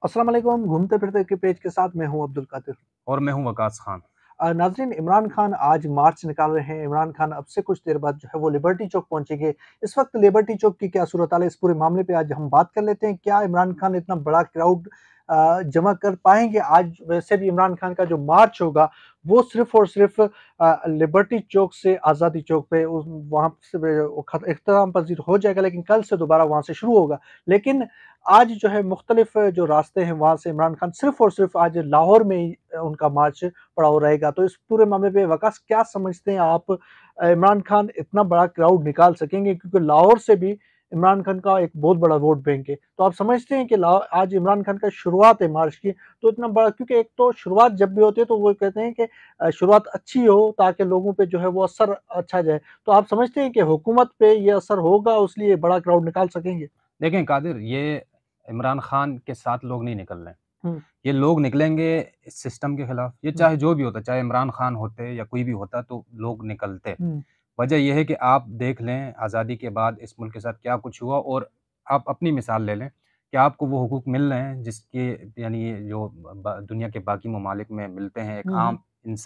अस्सलाम वालेकुम। घूमते फिरते के पेज के साथ मैं हूं अब्दुल कादिर। और मैं हूँ वकास खान। नाज़रीन, इमरान खान आज मार्च निकाल रहे हैं। इमरान खान अब से कुछ देर बाद जो है वो लिबर्टी चौक पहुंचेंगे। इस वक्त लिबर्टी चौक की क्या सूरत हाल है, इस पूरे मामले पे आज हम बात कर लेते हैं। क्या इमरान खान इतना बड़ा क्राउड जमा कर पाएंगे आज? वैसे भी इमरान खान का जो मार्च होगा वो सिर्फ और सिर्फ लिबर्टी चौक से आज़ादी चौक पे वहां से इख्तिताम पजीर हो जाएगा, लेकिन कल से दोबारा वहां से शुरू होगा। लेकिन आज जो है मुख्तलिफ जो रास्ते हैं वहां से इमरान खान सिर्फ और सिर्फ आज लाहौर में ही उनका मार्च पड़ा हुआ रहेगा। तो इस पूरे मामले पे वकास क्या समझते हैं आप? इमरान खान इतना बड़ा क्राउड निकाल सकेंगे? क्योंकि लाहौर से भी इमरान खान का एक बहुत बड़ा वोट बैंक है। तो आप समझते हैं कि आज इमरान खान का शुरुआत है मार्च की, तो इतना बड़ा, क्योंकि एक तो शुरुआत जब भी होती है तो वो कहते हैं कि शुरुआत अच्छी हो ताकि लोगों पे जो है वो असर अच्छा जाए। तो आप समझते हैं कि हुकूमत पे ये असर होगा, उसलिए बड़ा क्राउड निकाल सकेंगे? देखें कादिर, ये इमरान खान के साथ लोग नहीं निकल रहे हैं। हुँ, ये लोग निकलेंगे इस सिस्टम के खिलाफ। ये हुँ, चाहे जो भी होता, चाहे इमरान खान होते या कोई भी होता, तो लोग निकलते। हुँ, वजह यह है कि आप देख लें आज़ादी के बाद इस मुल्क के साथ क्या कुछ हुआ, और आप अपनी मिसाल ले लें कि आपको वो हुकूक मिल रहे हैं जिसके, यानी ये जो दुनिया के बाकी ममालिक में मिलते हैं एक हुँ, आम हुँ,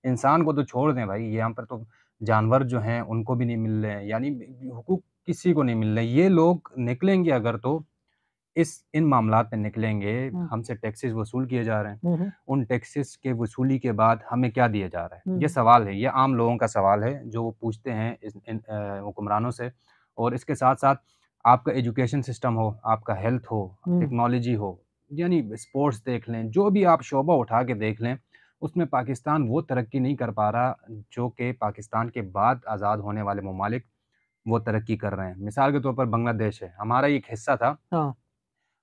इंसान को तो छोड़ दें भाई, यहाँ पर तो जानवर जो हैं उनको भी नहीं मिल रहे हैं, यानी हुकूक किसी को नहीं मिल रहे। ये लोग निकलेंगे अगर, तो इस इन मामलात में निकलेंगे। हुँ, हमसे टैक्सेस वसूल किए जा रहे हैं। हुँ, हुँ, उन टैक्सेस के वसूली के बाद हमें क्या दिया जा रहा है? ये हुँ, सवाल है, ये आम लोगों का सवाल है जो वो पूछते हैं इन हुक्मरानों से। और इसके साथ-साथ आपका एजुकेशन सिस्टम हो, आपका हेल्थ हो, हुँ, टेक्नोलॉजी हो, यानी स्पोर्ट्स देख लें, जो भी आप शोबा उठा के देख लें, उसमें पाकिस्तान वो तरक्की नहीं कर पा रहा जो कि पाकिस्तान के बाद आज़ाद होने वाले ममालिक वो तरक्की कर रहे हैं। मिसाल के तौर पर बांग्लादेश है, हमारा एक हिस्सा था। हाँ,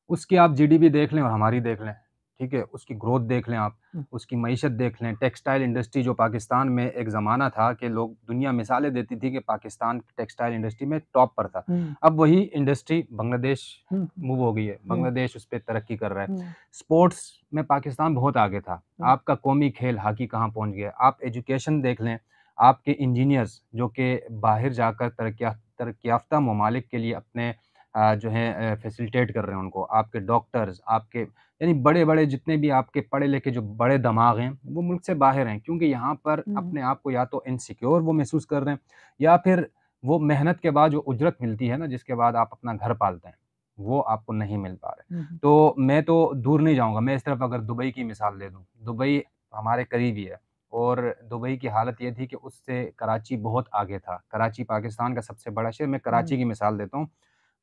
उसकी आप जीडीपी देख लें और हमारी देख लें, ठीक है? उसकी ग्रोथ देख लें आप, हुँ, उसकी मईशत देख लें, टेक्सटाइल इंडस्ट्री जो पाकिस्तान में एक ज़माना था कि लोग दुनिया मिसालें देती थी कि पाकिस्तान टेक्सटाइल इंडस्ट्री में टॉप पर था। हुँ, अब वही इंडस्ट्री बांग्लादेश हुँ, मूव हो गई है, हुँ, बांग्लादेश उस पे तरक्की कर रहा है। हुँ, स्पोर्ट्स में पाकिस्तान बहुत आगे था, हुँ, आपका कौमी खेल हॉकी कहाँ पहुँच गया। आप एजुकेशन देख लें, आपके इंजीनियर्स जो कि बाहर जाकर तरक्की याफ़्ता ममालिक के लिए अपने जो है फैसिलिटेट कर रहे हैं उनको। आपके डॉक्टर्स, आपके यानी बड़े-बड़े जितने भी आपके पढ़े-लिखे जो बड़े दिमाग हैं, वो मुल्क से बाहर हैं, क्योंकि यहाँ पर हुँ, अपने आप को या तो इनसिक्योर वो महसूस कर रहे हैं, या फिर वो मेहनत के बाद जो उजरत मिलती है ना, जिसके बाद आप अपना घर पालते हैं, वो आपको नहीं मिल पा रहा है। हुँ, तो मैं तो दूर नहीं जाऊँगा, मैं इस तरफ अगर दुबई की मिसाल ले दूँ, दुबई हमारे करीब ही है, और दुबई की हालत ये थी कि उससे कराची बहुत आगे था। कराची पाकिस्तान का सबसे बड़ा शहर, मैं हुँ, कराची की मिसाल देता हूँ,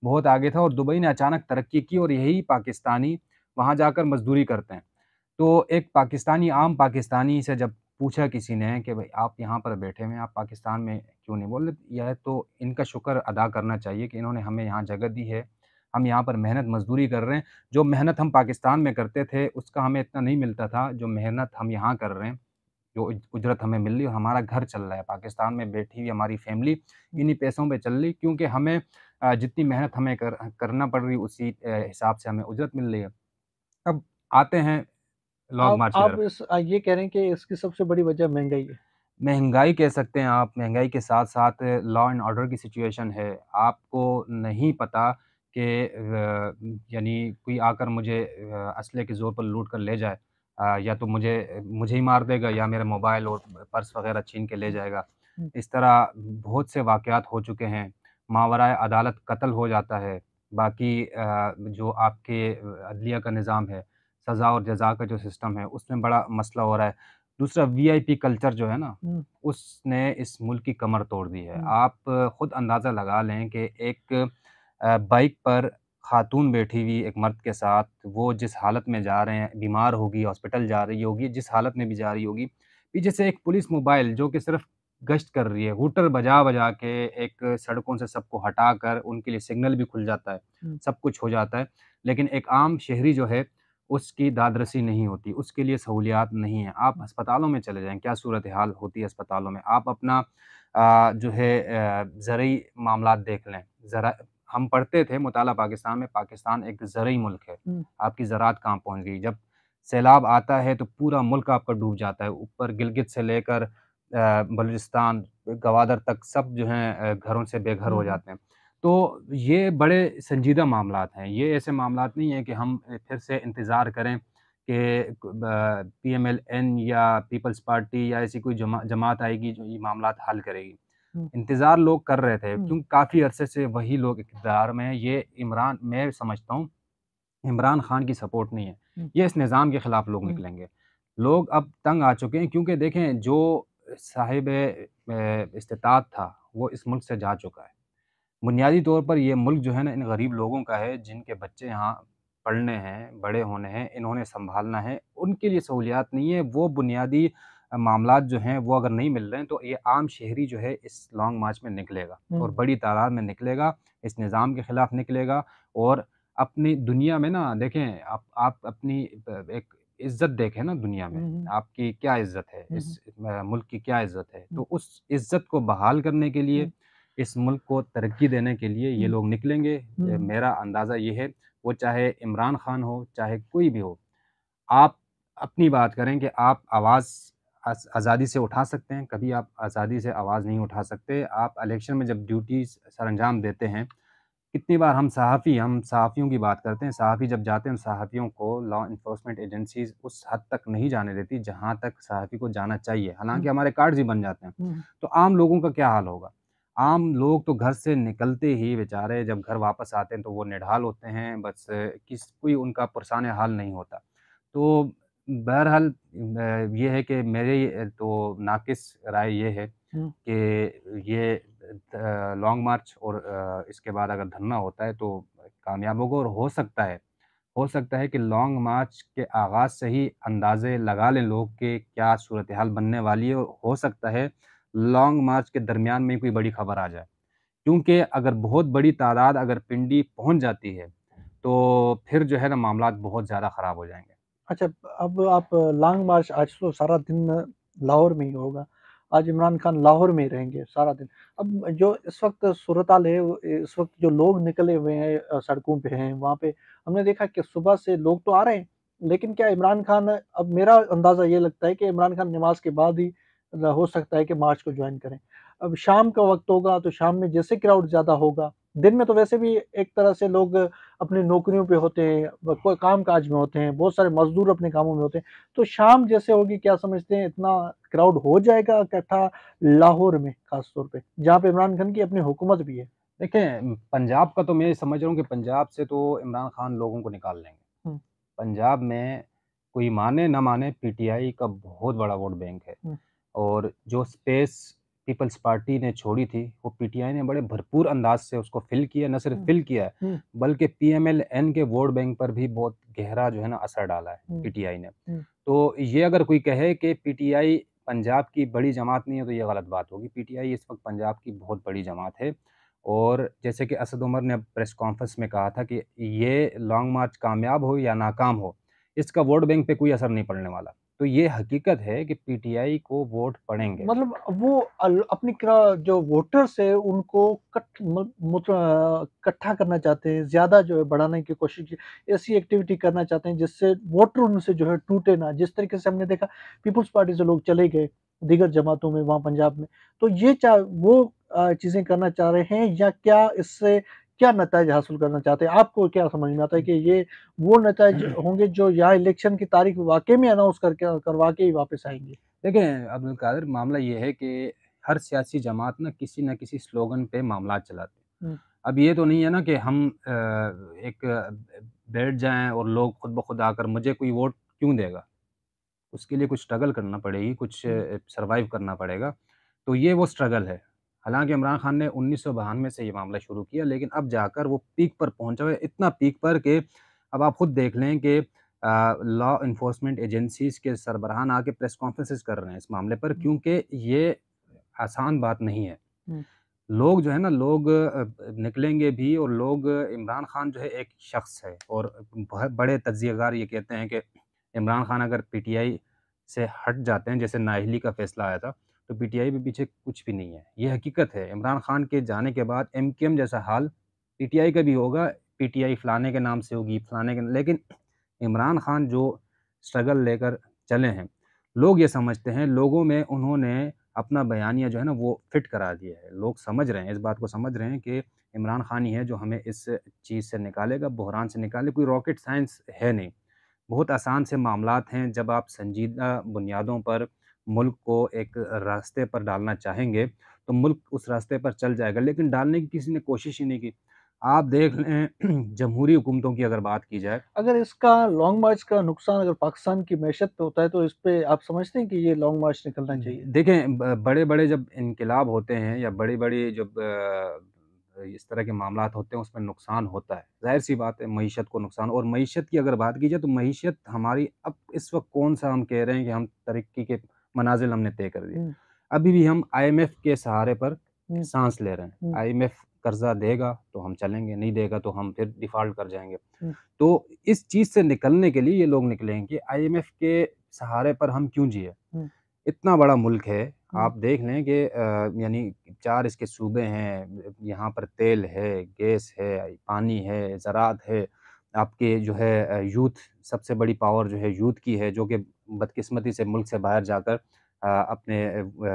बहुत आगे था, और दुबई ने अचानक तरक्की की, और यही पाकिस्तानी वहाँ जाकर मज़दूरी करते हैं। तो एक पाकिस्तानी, आम पाकिस्तानी से जब पूछा किसी ने कि भई आप यहाँ पर बैठे हुए हैं, आप पाकिस्तान में क्यों नहीं? बोले यह तो इनका शुक्र अदा करना चाहिए कि इन्होंने हमें यहाँ जगह दी है। हम यहाँ पर मेहनत मज़दूरी कर रहे हैं। जो मेहनत हम पाकिस्तान में करते थे, उसका हमें इतना नहीं मिलता था, जो मेहनत हम यहाँ कर रहे हैं, जो उजरत हमें मिल रही है, और हमारा घर चल रहा है। पाकिस्तान में बैठी हुई हमारी फैमिली हुँ। इन्हीं पैसों पे चल रही, क्योंकि हमें जितनी मेहनत हमें करना पड़ रही, उसी हिसाब से हमें उजरत मिल रही है। अब आते हैं लॉन्ग मार्च की आप तरफ। ये कह रहे हैं कि इसकी सबसे बड़ी वजह महँगाई है। महँगाई कह सकते हैं आप, महँगाई के साथ-साथ लॉ एंड ऑर्डर की सिचुएशन है। आपको नहीं पता कि यानी कोई आकर मुझे असले के ज़ोर पर लूट कर ले जाए, या तो मुझे मुझे ही मार देगा, या मेरा मोबाइल और पर्स वग़ैरह छीन के ले हुँ, जाएगा। हुँ, इस तरह बहुत से वाक़यात हो चुके हैं। मावराए अदालत कत्ल हो जाता है। बाकी जो आपके अदलिया का निज़ाम है, सज़ा और जज़ा का जो सिस्टम है, उसमें बड़ा मसला हो रहा है। दूसरा वीआईपी कल्चर जो है ना, हुँ, उसने इस मुल्क की कमर तोड़ दी है। हुँ, आप खुद अंदाज़ा लगा लें कि एक बाइक पर खातून बैठी हुई एक मर्द के साथ, वो जिस हालत में जा रहे हैं, बीमार होगी, हॉस्पिटल जा रही होगी, जिस हालत में भी जा रही होगी, पीछे से एक पुलिस मोबाइल जो कि सिर्फ़ गश्त कर रही है, हूटर बजा-बजा के एक सड़कों से सबको हटाकर उनके लिए सिग्नल भी खुल जाता है, हुँ, सब कुछ हो जाता है। लेकिन एक आम शहरी जो है, उसकी दादरसी नहीं होती, उसके लिए सहूलियात नहीं है। आप हुँ, अस्पतालों में चले जाएँ, क्या सूरत-ए-हाल होती है अस्पतालों में। आप अपना जो है ज़रूरी मामलात देख लें। ज़रा हम पढ़ते थे मुताला पाकिस्तान में, पाकिस्तान एक ज़रूरी मुल्क है। हुँ, आपकी ज़राअत कहाँ पहुँच गई? जब सैलाब आता है तो पूरा मुल्क आपका डूब जाता है। ऊपर गिलगित से लेकर बलूचिस्तान, गवादर तक सब जो हैं घरों से बेघर हुँ, हो हुँ, जाते हैं। तो ये बड़े संजीदा मामलात हैं। ये ऐसे मामलात नहीं हैं कि हम फिर से इंतज़ार करें कि पीएमएल-एन या पीपल्स पार्टी या ऐसी कोई जमात आएगी जो ये मामलात हल करेगी। हुँ, इंतज़ार लोग कर रहे थे हुँ, क्योंकि काफ़ी अरसे से वही लोग इक़्तिदार में हैं। ये इमरान मैं समझता हूँ इमरान खान की सपोर्ट नहीं है। हुँ, ये इस निज़ाम के खिलाफ लोग हुँ, निकलेंगे। लोग अब तंग आ चुके हैं क्योंकि देखें जो साहिब इस्तिताअत था, वो इस मुल्क से जा चुका है। बुनियादी तौर पर ये मुल्क जो है ना इन गरीब लोगों का है जिनके बच्चे यहाँ पढ़ने हैं, बड़े होने हैं, इन्होंने सँभालना है, उनके लिए सहूलियात नहीं है। वो बुनियादी मामलात जो हैं वो अगर नहीं मिल रहे हैं तो ये आम शहरी जो है इस लॉन्ग मार्च में निकलेगा और हुँ, बड़ी तादाद में निकलेगा, इस निज़ाम के खिलाफ निकलेगा और अपनी दुनिया में ना देखें आप अपनी एक इज़्ज़त देखें ना दुनिया में, हुँ, हुँ, आपकी क्या इज़्ज़त है, हुँ, इस मुल्क की क्या इज़्ज़त है। हुँ, तो उस इज़्ज़त को बहाल करने के लिए हुँ, इस मुल्क को तरक्की देने के लिए ये हुँ, लोग निकलेंगे। हुँ, मेरा अंदाज़ा ये है, वो चाहे इमरान खान हो, चाहे कोई भी हो। आप अपनी बात करें कि आप आवाज़ आज़ादी से उठा सकते हैं, कभी आप आज़ादी से आवाज़ नहीं उठा सकते। आप इलेक्शन में जब ड्यूटीज़ सरअंजाम देते हैं, कितनी बार हम सहाफ़ियों की बात करते हैं, सहाफ़ी जब जाते हैं, सहाफ़ियों को लॉ एनफोर्समेंट एजेंसीज़ उस हद तक नहीं जाने देती, जहाँ तक सहाफ़ी को जाना चाहिए। हुँ, हालाँकि हमारे कार्ड्स ही बन जाते हैं। हुँ, तो आम लोगों का क्या हाल होगा? आम लोग तो घर से निकलते ही बेचारे जब घर वापस आते हैं, तो वो निढाल होते हैं, बस कोई उनका पुरसाने हाल नहीं होता। तो बहरहाल ये है कि मेरी तो नाक़िस राय ये है हुँ, कि ये लॉन्ग मार्च और इसके बाद अगर धरना होता है तो कामयाब होगा और हो सकता है कि लॉन्ग मार्च के आगाज़ से ही अंदाज़े लगा लें लोग कि क्या सूरत-ए-हाल बनने वाली है और हो सकता है लॉन्ग मार्च के दरमियान में ही कोई बड़ी खबर आ जाए। क्योंकि अगर बहुत बड़ी तादाद अगर पिंडी पहुँच जाती है, तो फिर जो है ना मामलात बहुत ज़्यादा ख़राब हो जाएँगे। अच्छा, अब आप लॉन्ग मार्च आज तो सारा दिन लाहौर में ही होगा। आज इमरान खान लाहौर में ही रहेंगे सारा दिन। अब जो इस वक़्त सूरत-हाल है वो इस वक़्त जो लोग निकले हुए हैं सड़कों पे हैं, वहाँ पे हमने देखा कि सुबह से लोग तो आ रहे हैं, लेकिन क्या इमरान खान अब मेरा अंदाज़ा ये लगता है कि इमरान खान नमाज़ के बाद ही हो सकता है कि मार्च को जॉइन करें। अब शाम का वक़्त होगा तो शाम में जैसे क्राउड ज़्यादा होगा, दिन में तो वैसे भी एक तरह से लोग अपनी नौकरियों पे होते हैं, कोई काम-काज में होते हैं, बहुत सारे मज़दूर अपने कामों में होते हैं। तो शाम जैसे होगी क्या समझते हैं इतना क्राउड हो जाएगा इकट्ठा लाहौर में ख़ास तौर पे, जहाँ पे इमरान खान की अपनी हुकूमत भी है? देखें, पंजाब का तो मैं ये समझ रहा हूँ कि पंजाब से तो इमरान खान लोगों को निकाल लेंगे। हुँ, पंजाब में कोई माने ना माने पीटीआई का बहुत बड़ा वोट बैंक है हुँ, और जो स्पेस पीपल्स पार्टी ने छोड़ी थी, वो पीटीआई ने बड़े भरपूर अंदाज़ से उसको फ़िल किया, न सिर्फ़ हुँ, फ़िल किया है, हुँ, बल्कि पीएमएल-एन के वोट बैंक पर भी बहुत गहरा जो है ना असर डाला है हुँ, पीटीआई ने। हुँ, तो ये अगर कोई कहे कि पीटीआई पंजाब की बड़ी जमात नहीं है, तो ये गलत बात होगी। पीटीआई इस वक़्त पंजाब की बहुत बड़ी जमात है और जैसे कि असद उमर ने अब प्रेस कॉन्फ्रेंस में कहा था कि ये लॉन्ग मार्च कामयाब हो या नाकाम हो, इसका वोट बैंक पे कोई असर नहीं पड़ने वाला। तो ये हकीकत है कि पीटीआई को वोट पड़ेंगे। मतलब वो अपनी जो वोटर्स है उनको इकट्ठा करना चाहते हैं, ज़्यादा जो है बढ़ाने की कोशिश की ऐसी एक्टिविटी करना चाहते हैं जिससे वोटर उनसे जो है टूटे ना। जिस तरीके से हमने देखा पीपल्स पार्टी से लोग चले गए, दीगर जमातों में वहाँ पंजाब में। तो ये वो चीज़ें करना चाह रहे हैं या क्या इससे क्या नतीजे हासिल करना चाहते हैं? आपको क्या समझ में आता है कि ये वो नतीजे होंगे जो यहाँ इलेक्शन की तारीख वाक़ई में अनाउंस करवा के ही वापस आएँगे? देखें, अब्दुल कादिर मामला ये है कि हर सियासी जमात ना किसी न किसी स्लोगन पे मामलात चलाते हैं। हुँ, अब ये तो नहीं है ना कि हम एक बैठ जाएँ और लोग खुद ब खुद आकर मुझे कोई वोट क्यों देगा? उसके लिए कुछ स्ट्रगल करना पड़ेगी, कुछ हुँ। सर्वाइव करना पड़ेगा। तो ये वो स्ट्रगल है। हालाँकि इमरान खान ने 1992 से ये मामला शुरू किया, लेकिन अब जाकर वो पीक पर पहुँचा है, इतना पीक पर कि अब आप खुद देख लें कि लॉ एनफोर्समेंट एजेंसीज़ के सरबराहान आके प्रेस कॉन्फ्रेंसेस कर रहे हैं इस मामले पर हुँ, क्योंकि ये आसान बात नहीं है। हुँ, लोग जो है ना लोग निकलेंगे भी और लोग इमरान खान जो है एक शख़्स है और बहुत बड़े तज्ज़ियाकार ये कहते हैं कि इमरान खान अगर पीटीआई से हट जाते हैं, जैसे नाअहली का फ़ैसला आया था, तो पीटीआई के पीछे कुछ भी नहीं है। ये हकीकत है। इमरान खान के जाने के बाद एमकेएम जैसा हाल पीटीआई का भी होगा, पीटीआई फलाने के नाम से होगी, फलाने के लेकिन इमरान खान जो स्ट्रगल लेकर चले हैं, लोग ये समझते हैं, लोगों में उन्होंने अपना बयानिया जो है ना वो फिट करा दिया है। लोग समझ रहे हैं, इस बात को समझ रहे हैं कि इमरान खान ही है जो हमें इस चीज़ से निकालेगा, बहरान से निकाले। कोई रॉकेट साइंस है नहीं। बहुत आसान से मामलात हैं, जब आप संजीदा बुनियादों पर मुल्क को एक रास्ते पर डालना चाहेंगे, तो मुल्क उस रास्ते पर चल जाएगा, लेकिन डालने की किसी ने कोशिश ही नहीं की। आप देख लें जमहूरी हुकूमतों की अगर बात की जाए, अगर इसका लॉन्ग मार्च का नुकसान अगर पाकिस्तान की मैशत पे होता है, तो इस पे आप समझते हैं कि ये लॉन्ग मार्च निकलना चाहिए? देखें बड़े-बड़े जब इनकलाब होते हैं या बड़ी-बड़ी जब इस तरह के मामलात होते हैं, उसमें नुकसान होता है। ज़ाहिर-सी बात है मईशत को नुकसान, और मईशत की अगर बात की जाए तो मईशत हमारी अब इस वक़्त कौन-सा हम कह रहे हैं कि हम तरक्की के मनाज़िल हमने तय कर दिए। हुँ, अभी भी हम आईएमएफ के सहारे पर हुँ, साँस ले रहे हैं। हुँ, आईएमएफ कर्ज़ा देगा तो हम चलेंगे, नहीं देगा तो हम फिर डिफ़ॉल्ट कर जाएँगे। हुँ, तो इस चीज़ से निकलने के लिए ये लोग निकले हैं कि आईएमएफ के सहारे पर हम क्यों जिए? हुँ, इतना बड़ा मुल्क है, हुँ, आप देख लें कि यानी 4 इसके सूबे हैं, यहाँ पर तेल है, गैस है, पानी है, ज़राअत है, आपके जो है यूथ सबसे बड़ी पावर जो है यूथ की है, जो कि बदकिस्मती से मुल्क से बाहर जाकर अपने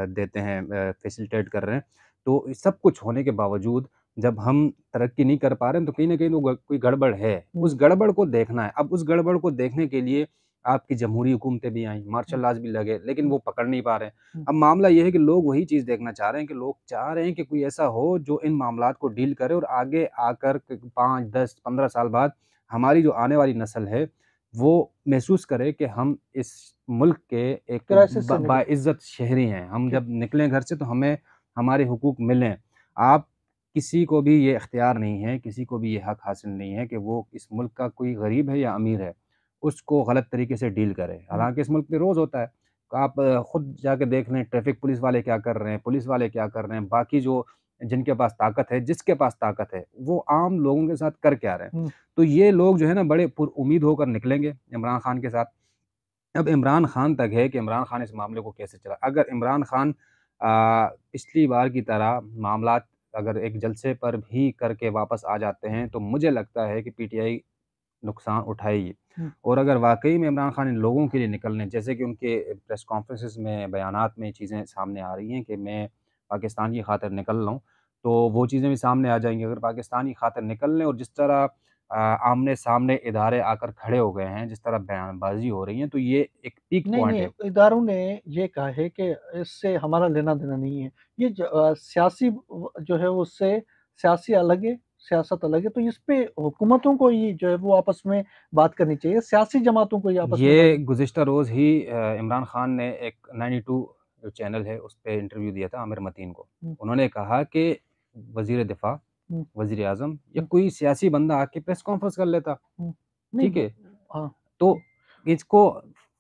देते हैं फैसिलिटेट कर रहे हैं। तो इस सब कुछ होने के बावजूद जब हम तरक्की नहीं कर पा रहे हैं, तो कहीं न कहीं तो कोई गड़बड़ है। हुँ, उस गड़बड़ को देखना है। अब उस गड़बड़ को देखने के लिए आपकी जमहूरी हुकूमतें भी आईं, हुँ, मार्शल लॉज़ भी लगे, लेकिन हुँ, वो पकड़ नहीं पा रहे हैं। हुँ, अब मामला ये है कि लोग वही चीज़ देखना चाह रहे हैं कि लोग चाह रहे हैं कि कोई ऐसा हो जो इन मामलात को डील करे और आगे आकर क 5, 10, 15 साल बाद हमारी जो आने वाली नस्ल है, वो महसूस करे कि हम इस मुल्क के एक क्राइसिस से निकले। बाइज़्ज़त शहरी हैं। हम ठीक। जब निकलें घर से तो हमें हमारे हुकूक मिलें। आप किसी को भी ये इख्तियार नहीं है, किसी को भी ये हक हासिल नहीं है कि वो इस मुल्क का कोई गरीब है या अमीर है, उसको गलत तरीके से डील करे। हुँ, हालाँकि इस मुल्क में रोज़ होता है। आप खुद जाके देख लें ट्रैफ़िक पुलिस वाले क्या कर रहे हैं, पुलिस वाले क्या कर रहे हैं, बाकी जो जिनके पास ताकत है, जिसके पास ताकत है, वो आम लोगों के साथ कर क्या रहे हैं। हुँ, तो ये लोग जो है ना बड़े पुरउम्मीद होकर निकलेंगे इमरान खान के साथ। अब इमरान खान तक है कि इमरान खान इस मामले को कैसे चला। अगर इमरान खान पिछली बार की तरह मामलात अगर एक जलसे पर भी करके वापस आ जाते हैं, तो मुझे लगता है कि पीटीआई नुकसान उठाएगी। हुँ, और अगर वाक़ई में इमरान खान इन लोगों के लिए निकलने जैसे कि उनके प्रेस कॉन्फ्रेंसेस में, बयानात में चीज़ें सामने आ रही हैं कि मैं पाकिस्तान की खातिर निकल रहा हूँ, तो वो चीज़ें भी सामने आ जाएँगी। अगर पाकिस्तान की खातिर निकल लें और जिस तरह आमने-सामने इदारे आकर खड़े हो गए हैं, जिस तरह बयानबाज़ी हो रही है, तो ये एक पीक नहीं, पॉइंट नहीं, है। इदारों ने ये कहा है कि इससे हमारा लेना-देना नहीं है। ये सियासी जो है उससे सियासी अलग है, सियासत अलग है, तो इस पे हुकूमतों को ही जो है वो आपस में बात करनी चाहिए, सियासी जमातों को ही आपस में बात। ये गुज़िश्ता रोज़ ही इमरान खान ने एक 92 जो चैनल है, उस पे इंटरव्यू दिया था आमिर मतीन को। हुँ, उन्होंने कहा कि वज़ीर दिफ़ा, हुँ, वज़ीर-ए-आज़म या हुँ, कोई सियासी बंदा आके प्रेस कॉन्फ्रेंस कर लेता, हुँ। नहीं ठीक वो। है? हाँ। तो इसको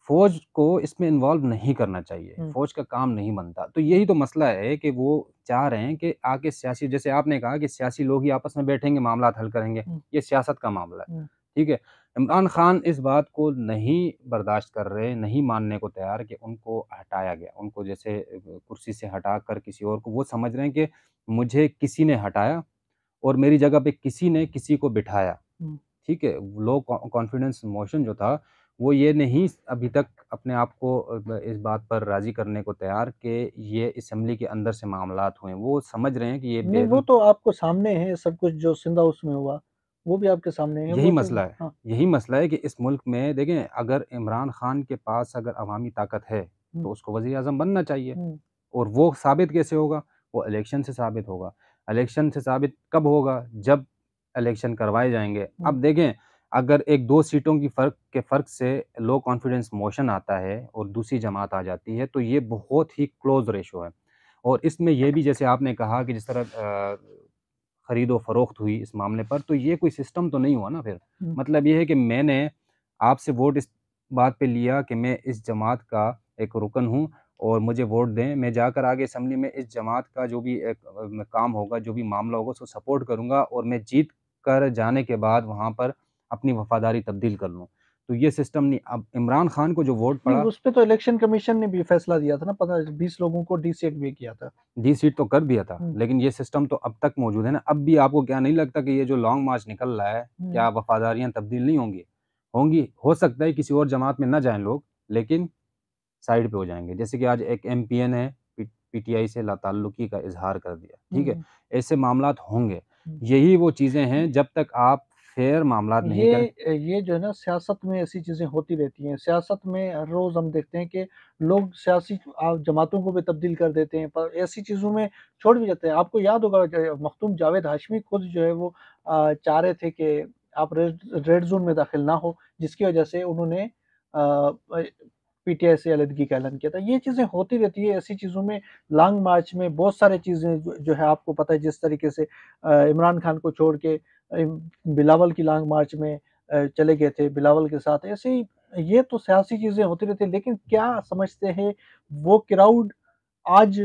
फ़ौज को इसमें इन्वॉल्व नहीं करना चाहिए, हुँ, फ़ौज का काम नहीं बनता। तो यही तो मसला है कि वो चाह रहे हैं कि आके सियासी जैसे आपने कहा कि सियासी लोग ही आपस में बैठेंगे, मामलात हल करेंगे, हुँ, ये सियासत का मामला है, हुँ, ठीक है? इमरान खान इस बात को नहीं बर्दाश्त कर रहे, नहीं मानने को तैयार कि उनको हटाया गया। उनको जैसे कुर्सी से हटाकर किसी और को वो समझ रहे हैं कि मुझे किसी ने हटाया और मेरी जगह पे किसी ने किसी को बिठाया। हुँ। ठीक है? लो कॉन्फिडेंस मोशन जो था, वो ये नहीं अभी तक अपने आप को इस बात पर राज़ी करने को तैयार कि ये असेंबली के अंदर से मामलात हुए हैं। वो समझ रहे हैं कि ये नहीं वो बैरून तो आपको सामने है सब कुछ जो सिंध हाउस में हुआ, वो भी आपके सामने है, यही वो तो। मसला है। हाँ। यही मसला है कि इस मुल्क में देखें अगर इमरान खान के पास अगर अवामी ताकत है, हुँ, तो उसको वज़ीर-ए-आज़म बनना चाहिए हुँ, और वो साबित कैसे होगा? वो इलेक्शन से साबित होगा। इलेक्शन से साबित कब होगा? जब इलेक्शन करवाए जाएँगे। हुँ, अब देखें, अगर 1-2 सीटों की फ़र्क से लो कॉन्फिडेंस मोशन आता है और दूसरी जमात आ जाती है, तो ये बहुत ही क्लोज़ रेशो है। और इसमें ये भी जैसे आपने कहा कि जिस तरह खरीदो-फ़रोख्त हुई इस मामले पर, तो ये कोई सिस्टम तो नहीं हुआ ना फिर। हुँ, मतलब ये है कि मैंने आपसे वोट इस बात पे लिया कि मैं इस जमात का एक रुकन हूँ और मुझे वोट दें। मैं जाकर आगे असेंबली में इस जमात का जो भी एक काम होगा, जो भी मामला होगा, उसको सपोर्ट करूँगा और मैं जीत कर जाने के बाद वहाँ पर अपनी वफ़ादारी तब्दील कर लूँ। तो ये सिस्टम नहीं अब इमरान खान को जो वोट नहीं पड़ा उस पे तो इलेक्शन कमीशन ने भी फैसला दिया था ना, पता 20 लोगों को डीसीएट भी किया था। डी सीट तो कर दिया था, हुँ, लेकिन ये सिस्टम तो अब तक मौजूद है ना। अब भी आपको क्या नहीं लगता कि ये जो लॉन्ग मार्च निकल रहा है, क्या हुँ, वफ़ादारियाँ तब्दील नहीं होंगी? होंगी, हो सकता है किसी और जमात में ना जाएँ लोग, लेकिन साइड पे हो जाएँगे। जैसे कि आज एक एमपीएन है, पीटीआई से लाताल्लुकी का इज़हार कर दिया, ठीक है? हुँ, ऐसे मामलात होंगे। यही वो चीज़ें हैं, जब तक आप फेयर मामलात नहीं करें। ये जो है ना सियासत में ऐसी चीज़ें होती रहती हैं। सियासत में हर रोज़ हम देखते हैं कि लोग सियासी जमातों को भी तब्दील कर देते हैं, पर ऐसी चीज़ों में छोड़ भी जाते हैं। आपको याद होगा मखदूम जावेद हाशमी खुद जो है वो चाह रहे थे कि आप रेड ज़ोन में दाखिल ना हो, जिसकी वजह से उन्होंने पीटीआई से अलग का ऐलान किया था। ये चीज़ें होती रहती है, ऐसी चीज़ों में लॉन्ग मार्च में बहुत सारी चीज़ें जो है आपको पता है जिस तरीके से इमरान खान को छोड़ के बिलावल की लॉन्ग मार्च में चले गए थे बिलावल के साथ। ऐसे ही ये तो सियासी चीज़ें होती रहती हैं, लेकिन क्या समझते हैं वो क्राउड आज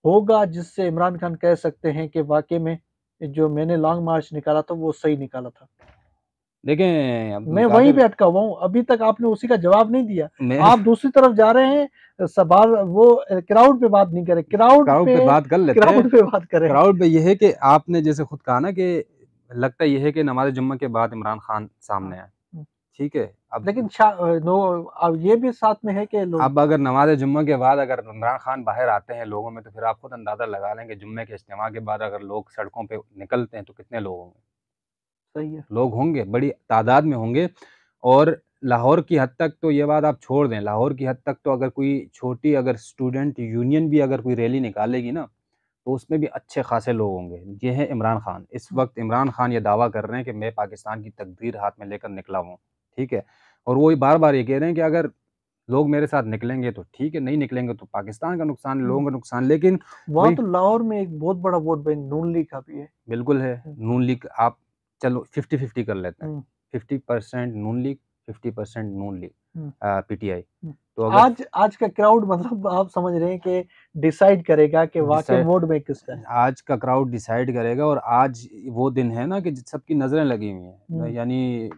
होगा जिससे इमरान खान कह सकते हैं कि वाक़ई में जो मैंने लॉन्ग मार्च निकाला था वो सही निकाला था? देखें, अब मैं वहीं कादिर, पे अटका हुआ हूँ, अभी तक आपने उसी का जवाब नहीं दिया। मैं आप दूसरी तरफ जा रहे हैं, सवाल वो क्राउड पे बात नहीं करें, क्राउड पे बात कर लेते हैं। क्राउड पे बात करें। क्राउड पे ये है कि आपने जैसे खुद कहा ना कि लगता ये है कि नमाज़ जुम्मा के बाद इमरान खान हाँ, सामने आए, हुँ, ठीक है? अब लेकिन नो अब ये भी साथ में है कि लोग अब अगर नमाज़ जुम्मा के बाद अगर इमरान खान बाहर आते हैं लोगों में, तो फिर आप खुद अंदाज़ा लगा लें कि जुम्मे के इज्तिमा के बाद अगर लोग सड़कों पे निकलते हैं, तो कितने लोग होंगे? सही है। लोग होंगे, बड़ी तादाद में होंगे। और लाहौर की हद तक तो ये बात आप छोड़ दें, लाहौर की हद तक तो अगर कोई छोटी अगर स्टूडेंट यूनियन भी अगर कोई रैली निकालेगी ना, तो उसमें भी अच्छे खासे लोग होंगे। ये है इमरान खान। इस हुँ, वक़्त इमरान खान ये दावा कर रहे हैं कि मैं पाकिस्तान की तकदीर हाथ में लेकर निकला हूँ, ठीक है? और वो ये बार-बार ये कह रहे हैं कि अगर लोग मेरे साथ निकलेंगे तो ठीक है, नहीं निकलेंगे तो पाकिस्तान का नुकसान, हुँ। लोगों का नुकसान। लेकिन वहाँ वही तो लाहौर में एक बहुत बड़ा वोट बैंक नून लीग का भी है। बिल्कुल है, हुँ, नून लीग आप चलो 50-50 कर लेते हैं। हुँ, 50% नून लीग, 50% नून लीग हुँ, पीटीआई। हुँ। तो अगर आज आज का क्राउड मतलब आप समझ रहे हैं कि डिसाइड करेगा कि वाक़ई डिसाइड वोट बैंक किसका है। आज का क्राउड डिसाइड करेगा, और आज वो दिन है ना कि सबकी नज़रें लगी हुई हैं। हुँ, यानी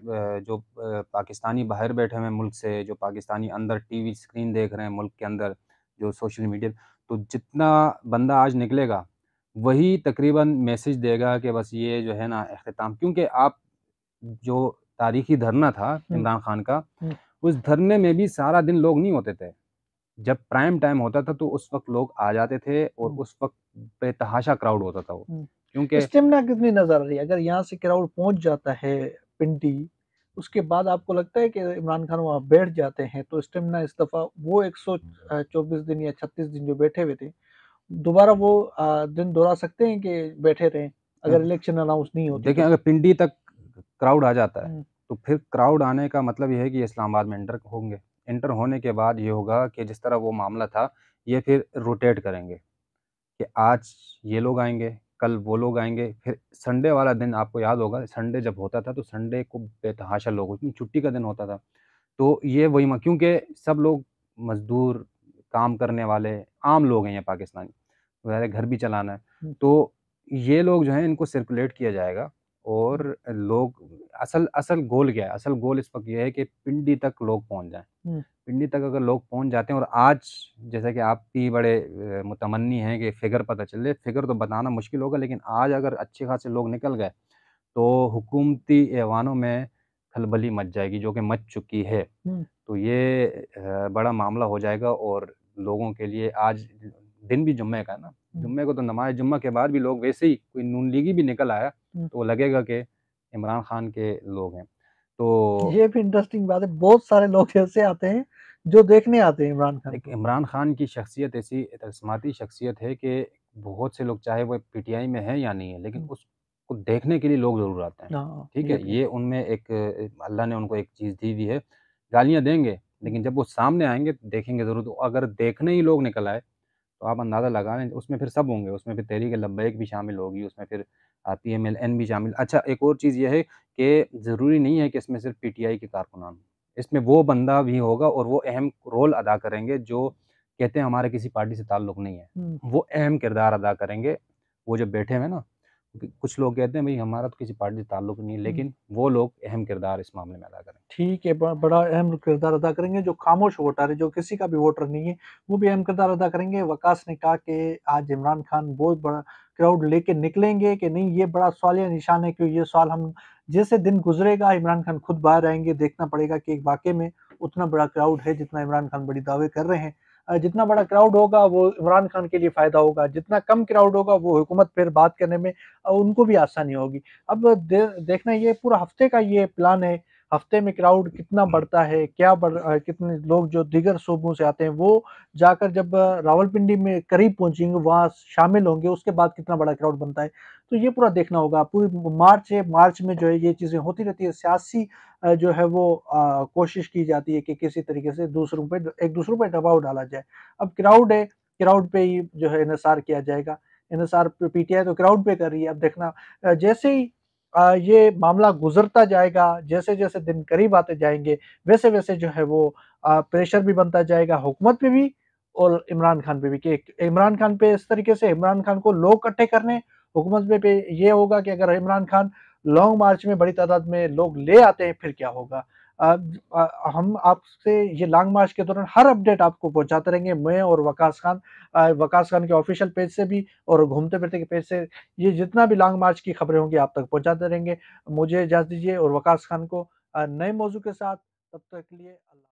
जो पाकिस्तानी बाहर बैठे हुए हैं मुल्क से, जो पाकिस्तानी अंदर टीवी स्क्रीन देख रहे हैं मुल्क के अंदर, जो सोशल मीडिया, तो जितना बंदा आज निकलेगा, वही तकरीबन मैसेज देगा कि बस ये जो है ना इख्तिताम, क्योंकि आप जो तारीखी धरना था हुँ, इमरान खान का, हुँ, उस धरने में भी सारा दिन लोग नहीं होते थे। जब प्राइम टाइम होता था तो उस वक़्त लोग आ जाते थे, और हुँ, उस वक़्त बेतहाशा क्राउड होता था वो। हुँ। क्योंकि स्टेमिना कितनी नज़र आ रही है? अगर यहाँ से क्राउड पहुँच जाता है पिंडी, उसके बाद आपको लगता है कि इमरान खान वहाँ बैठ जाते हैं, तो स्टेमिना इस दफ़ा वो 124 दिन या 36 दिन जो बैठे हुए थे, दोबारा वो दिन दोहरा सकते हैं कि बैठे रहें, अ, अगर इलेक्शन अनाउंस नहीं होती देखें, तो? अगर पिंडी तक क्राउड आ जाता है, हुँ, तो फिर क्राउड आने का मतलब ये है कि ये इस्लामाबाद में एंटर होंगे। एंटर होने के बाद ये होगा कि जिस तरह वो मामला था, ये फिर रोटेट करेंगे कि आज ये लोग आएँगे, कल वो लोग आएँगे। फिर संडे वाला दिन आपको याद होगा, संडे जब होता था तो संडे को बेतहाशा लोग, क्योंकि छुट्टी का दिन होता था। तो ये वही क्योंकि सब लोग मज़दूर, काम करने वाले, आम लोग हैं ये पाकिस्तानी, ज़ाहिर है घर भी चलाना है। हुँ, तो ये लोग जो हैं इनको सर्कुलेट किया जाएगा, हुँ, और लोग असल असल गोल क्या है? असल गोल इस वक़्त ये है कि पिंडी तक लोग पहुँच जाएँ। हुँ, पिंडी तक अगर लोग पहुँच जाते हैं, और आज जैसा कि आप भी बड़े मुतमन्नी हैं कि फ़िगर पता चले, फ़िगर तो बताना मुश्किल होगा, लेकिन आज अगर अच्छे खासे लोग निकल गए, तो हुकूमती ऐवानों में खलबली मच जाएगी, जो कि मच चुकी है। हुँ, तो ये बड़ा मामला हो जाएगा, और लोगों के लिए आज दिन भी जुम्मे का है ना, हुँ, जुम्मे को तो नमाज़ जुम्मा के बाद भी लोग वैसे ही, कोई नून लीगी भी निकल आया, हुँ। तो वो लगेगा कि इमरान खान के लोग हैं। तो ये भी इंटरेस्टिंग बात है, बहुत सारे लोग ऐसे आते हैं, जो देखने आते हैं इमरान खान एक को। इमरान खान की शख्सियत ऐसी करिश्माती शख्सियत है कि बहुत से लोग, चाहे वो पीटीआई में है या नहीं है, लेकिन हुँ, उसको देखने के लिए लोग ज़रूर आते हैं। हाँ, ठीक ये है? भी है। ये उनमें एक अल्लाह ने उनको एक चीज़ दी हुई है, गालियाँ देंगे, हुँ, लेकिन जब वो सामने आएँगे तो देखेंगे ज़रूर। तो अगर देखने ही लोग निकल आए, तो आप अंदाज़ा लगा लें, उसमें फिर सब होंगे, उसमें फिर तहरीक-ए-लब्बैक भी शामिल होगी, उसमें फिर पीएमएल-एन भी शामिल। अच्छा, एक और चीज़ ये है कि ज़रूरी नहीं है कि इसमें सिर्फ़ पीटीआई के कारकुनान हों। इसमें वो बंदा भी होगा, और वो अहम रोल अदा करेंगे जो कहते हैं हमारे किसी पार्टी से ताल्लुक़ नहीं है। हुँ। वो अहम किरदार अदा करेंगे, वो जो बैठे हुए हैं ना, कुछ लोग कहते हैं भई हमारा तो किसी पार्टी से ताल्लुक़ नहीं है, हुँ, लेकिन वो लोग अहम किरदार इस मामले में अदा करेंगे। ठीक है, बड़ा अहम किरदार अदा करेंगे, जो खामोश वोटर है, जो किसी का भी वोटर नहीं है, वो भी अहम किरदार अदा करेंगे। वकास ने कहा कि आज इमरान खान बहुत बड़ा क्राउड लेके निकलेंगे कि नहीं, ये बड़ा सवालिया निशान है, क्योंकि ये सवाल हम जैसे दिन गुज़रेगा, इमरान खान खुद बाहर आएँगे, देखना पड़ेगा कि वाक़ई में उतना बड़ा क्राउड है, जितना इमरान खान बड़ी दावे कर रहे हैं। जितना बड़ा क्राउड होगा वो इमरान खान के लिए फ़ायदा होगा, जितना कम क्राउड होगा वो हुकूमत फिर बात करने में उनको भी आसानी होगी। अब देखना ये पूरा हफ़्ते का ये प्लान है, हफ़्ते में क्राउड कितना बढ़ता है, कितने लोग जो दीगर सूबों से आते हैं वो जाकर जब रावलपिंडी में करीब पहुँचेंगे, वहाँ शामिल होंगे, उसके बाद कितना बड़ा क्राउड बनता है। तो ये पूरा देखना होगा। पूरी मार्च है, मार्च में जो है ये चीज़ें होती रहती है। सियासी जो है वो कोशिश की जाती है कि किसी तरीके से एक-दूसरों पे दबाव डाला जाए। अब क्राउड है, क्राउड पे ही जो है इन्हिसार किया जाएगा। इन्हिसार पीटीआई तो क्राउड पे कर रही है। अब देखना जैसे ही ये मामला गुज़रता जाएगा, जैसे-जैसे दिन करीब आते जाएँगे, वैसे-वैसे जो है वो प्रेशर भी बनता जाएगा हुकूमत पे भी और इमरान खान पे भी कि इमरान खान पे इस तरीके से इमरान खान को लोग इकट्ठे करने, हुकूमत पे ये होगा कि अगर इमरान खान लॉन्ग मार्च में बड़ी तादाद में लोग ले आते हैं, फिर क्या होगा? हम आपसे ये लॉन्ग मार्च के दौरान हर अपडेट आपको पहुँचाते रहेंगे, मैं और वकास खान के ऑफ़िशियल पेज से भी और घूमते-फिरते के पेज से, ये जितना भी लॉन्ग मार्च की खबरें होंगी आप तक पहुँचाते रहेंगे। मुझे इजाज़त दीजिए और वकास खान को नए मौज़ू के साथ, तब तक के लिए अल्लाह